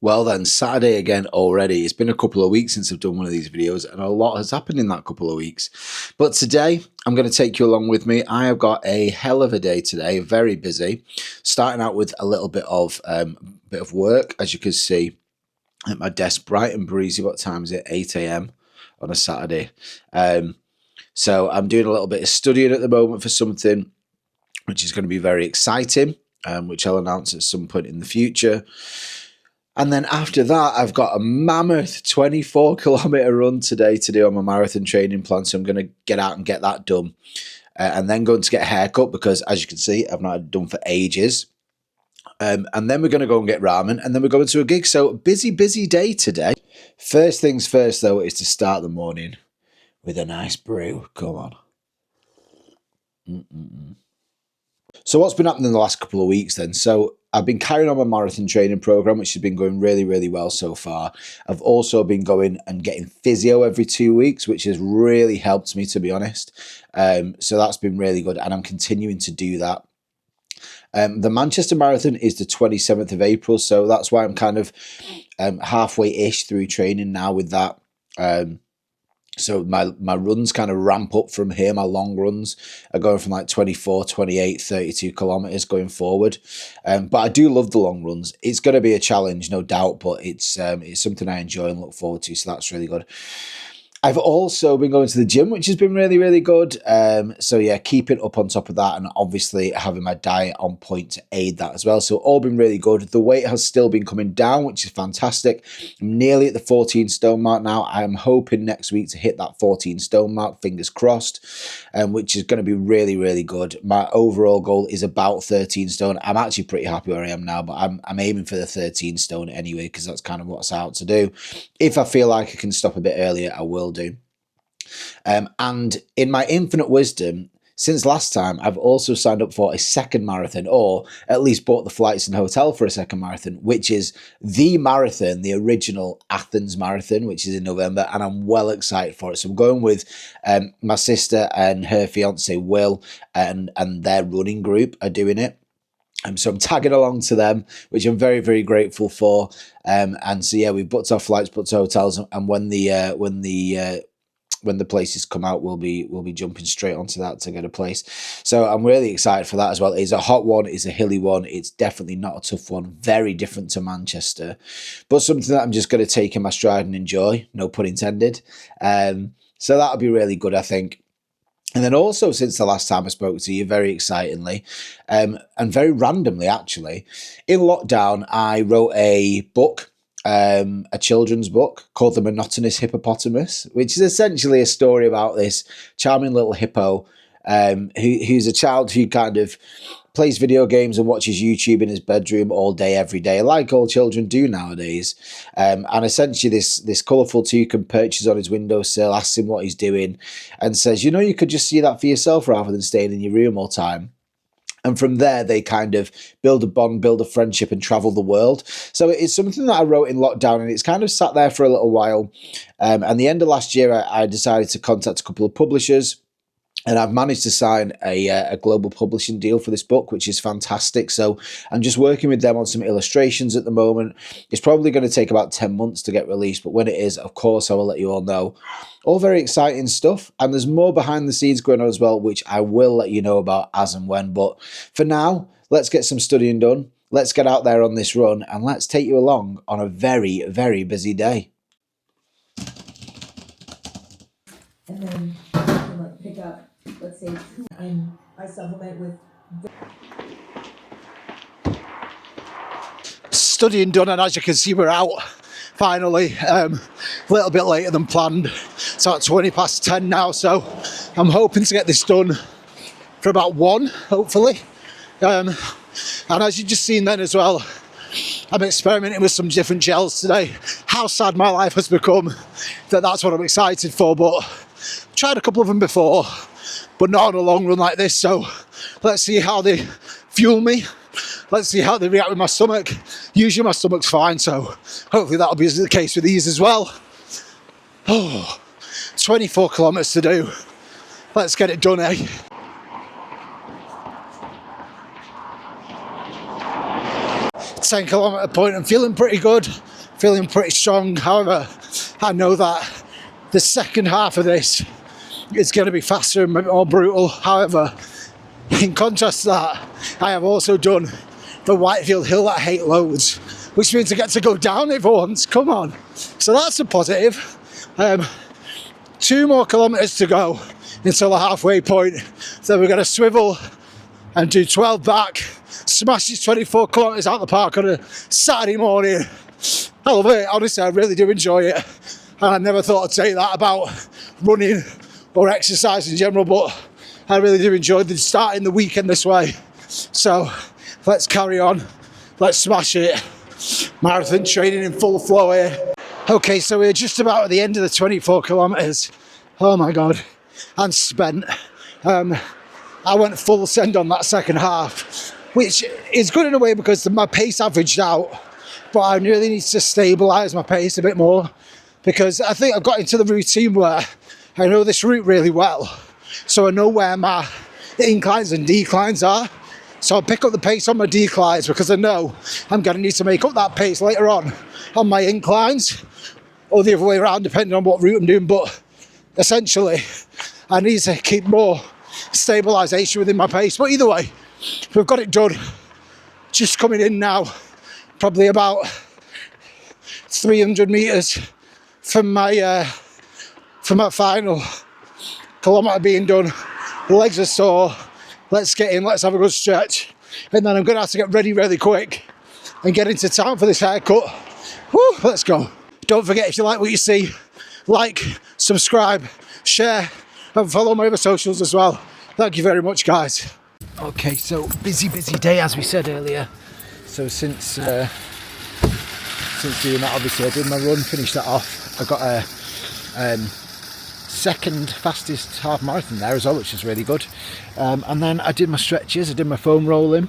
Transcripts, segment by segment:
Well then, Saturday again already. It's been a couple of weeks since I've done one of these videos and a lot has happened in that couple of weeks. But today, I'm going to take you along with me. I have got a hell of a day today, very busy. Starting out with a little bit of work, as you can see at my desk, bright and breezy. What time is it? 8 a.m. on a Saturday. So I'm doing a little bit of studying at the moment for something which is going to be very exciting, which I'll announce at some point in the future. And then after that, I've got a mammoth 24-kilometer run today to do on my marathon training plan. So I'm going to get out and get that done. And then going to get a haircut because, as you can see, I've not had it done for ages. And then we're going to go and get ramen. And then we're going to a gig. So busy day today. First things first, though, is to start the morning with a nice brew. Come on. So what's been happening in the last couple of weeks then? So I've been carrying on my marathon training program, which has been going really well so far. I've also been going and getting physio every 2 weeks, which has really helped me, to be honest. So that's been really good, and I'm continuing to do that. The Manchester Marathon is the 27th of April, so that's why I'm kind of halfway-ish through training now with that. So my runs kind of ramp up from here. My long runs are going from like 24, 28, 32 kilometers going forward. But I do love the long runs. It's going to be a challenge, no doubt, but it's something I enjoy and look forward to. So that's really good. I've also been going to the gym, which has been really good. So yeah, keeping up on top of that, and obviously having my diet on point to aid that as well. So all been really good. The weight has still been coming down, which is fantastic. I'm nearly at the 14 stone mark now. I am hoping next week to hit that 14 stone mark, fingers crossed, which is going to be really good. My overall goal is about 13 stone. I'm actually pretty happy where I am now, but I'm aiming for the 13 stone anyway, because that's kind of what's out to do. If I feel like I can stop a bit earlier, I will do. And in my infinite wisdom, since last time, I've also signed up for a second marathon, or at least bought the flights and hotel for a second marathon, which is the marathon, the original Athens Marathon, which is in November, and I'm well excited for it. So I'm going with my sister and her fiance Will, and their running group are doing it. So I'm tagging along to them, which I'm very grateful for. And so yeah, we've booked our flights, booked our hotels, and when the places come out, we'll be jumping straight onto that to get a place. So I'm really excited for that as well. It's a hot one, it's a hilly one, it's definitely not a tough one, very different to Manchester, but something that I'm just going to take in my stride and enjoy, no pun intended. So that'll be really good, I think. And then also, since the last time I spoke to you, very excitingly, and very randomly actually, in lockdown, I wrote a book, a children's book called The Monotonous Hippopotamus, which is essentially a story about this charming little hippo who's a child who kind of plays video games and watches YouTube in his bedroom all day, every day, like all children do nowadays. And essentially this colourful toucan perches on his windowsill, asks him what he's doing, and says, you know, you could just see that for yourself rather than staying in your room all the time. And from there, they kind of build a bond, build a friendship, and travel the world. So it's something that I wrote in lockdown, and it's kind of sat there for a little while. And the end of last year, I decided to contact a couple of publishers, and I've managed to sign a global publishing deal for this book, which is fantastic. So I'm just working with them on some illustrations at the moment. It's probably going to take about 10 months to get released, but when it is, of course, I will let you all know. All very exciting stuff, and there's more behind the scenes going on as well, which I will let you know about as and when. But for now, let's get some studying done. Let's get out there on this run, and let's take you along on a very busy day. And then you can like pick up, let's say, two, and I supplement with Studying done, and as you can see, we're out finally. A little bit later than planned. It's at 20 past 10 now, so I'm hoping to get this done for about 1, hopefully. And as you've just seen then as well, I'm experimenting with some different gels today. How sad my life has become that's what I'm excited for, but I've tried a couple of them before, but not on a long run like this. So let's see how they fuel me. Let's see how they react with my stomach. Usually my stomach's fine, so hopefully that'll be the case with these as well. 24 kilometers to do. Let's get it done, eh? 10 kilometer point, I'm feeling pretty good. feeling pretty strong. However, I know that the second half of this is going to be faster and more brutal. However, in contrast to that, I have also done the Whitefield Hill that I hate loads, which means I get to go down it for once. Come on. So that's a positive. 2 more kilometres to go until the halfway point. So we're going to swivel and do 12 back, smash these 24 kilometres out the park on a Saturday morning. I love it. Honestly, I really do enjoy it. And I never thought I'd say that about running or exercise in general, but I really do enjoy starting the weekend this way. So let's carry on. Let's smash it. Marathon training in full flow here. Okay, so we're just about at the end of the 24 kilometres. Oh my God, I'm spent. I went full send on that second half, which is good in a way because my pace averaged out, but I really need to stabilise my pace a bit more because I think I've got into the routine where I know this route really well, so I know where my inclines and declines are. So I'll pick up the pace on my declines because I know I'm going to need to make up that pace later on my inclines, or the other way around depending on what route I'm doing. But essentially I need to keep more stabilisation within my pace. But either way, we've got it done. Just coming in now, probably about 300 metres from my final kilometre being done. The legs are sore. Let's get in, let's have a good stretch. And then I'm going to have to get ready really quick and get into town for this haircut. Woo, let's go. Don't forget, if you like what you see, like, subscribe, share, and follow my other socials as well. Thank you very much, guys. Okay, so busy day, as we said earlier. So since doing that, obviously I did my run, finished that off. I got a second fastest half marathon there as well, which is really good. And then I did my stretches, I did my foam rolling,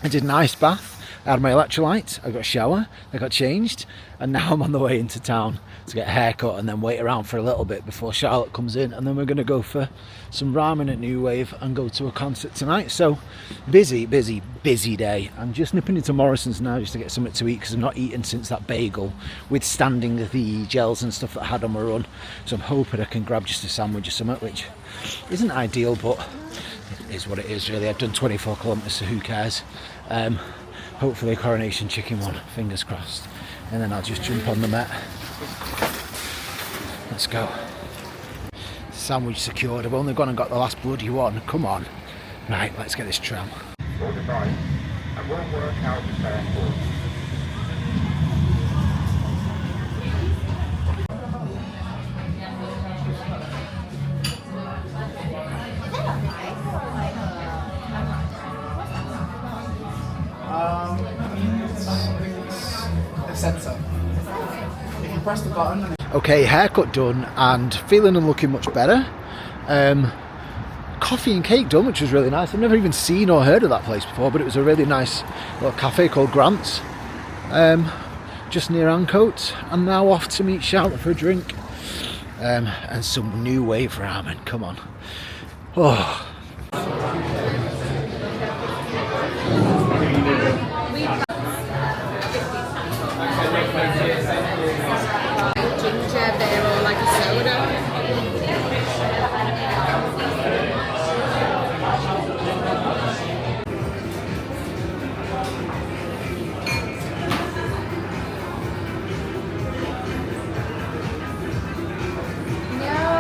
I did an ice bath, I had my electrolytes, I got a shower, I got changed, and now I'm on the way into town to get a haircut and then wait around for a little bit before Charlotte comes in, and then we're going to go for some ramen at New Wave and go to a concert tonight. So busy day. I'm just nipping into Morrison's now just to get something to eat because I've not eaten since that bagel, withstanding the gels and stuff that I had on my run. So I'm hoping I can grab just a sandwich or something, which isn't ideal, but it is what it is really. I've done 24 kilometres, so who cares. Hopefully a Coronation Chicken one, fingers crossed. And then I'll just jump on the Met. Let's go. Sandwich secured. I've only gone and got the last bloody one. Come on. Right, let's get this tram. For the night, and won't work out therefore. They've said so. If you press the button and Okay, haircut done and feeling and looking much better. Coffee and cake done, which was really nice. I've never even seen or heard of that place before, but it was a really nice little cafe called Grant's, just near Ancoats. I'm now off to meet Charlotte for a drink and some New Wave ramen. Come on. Oh. Ginger beer or like a soda. No.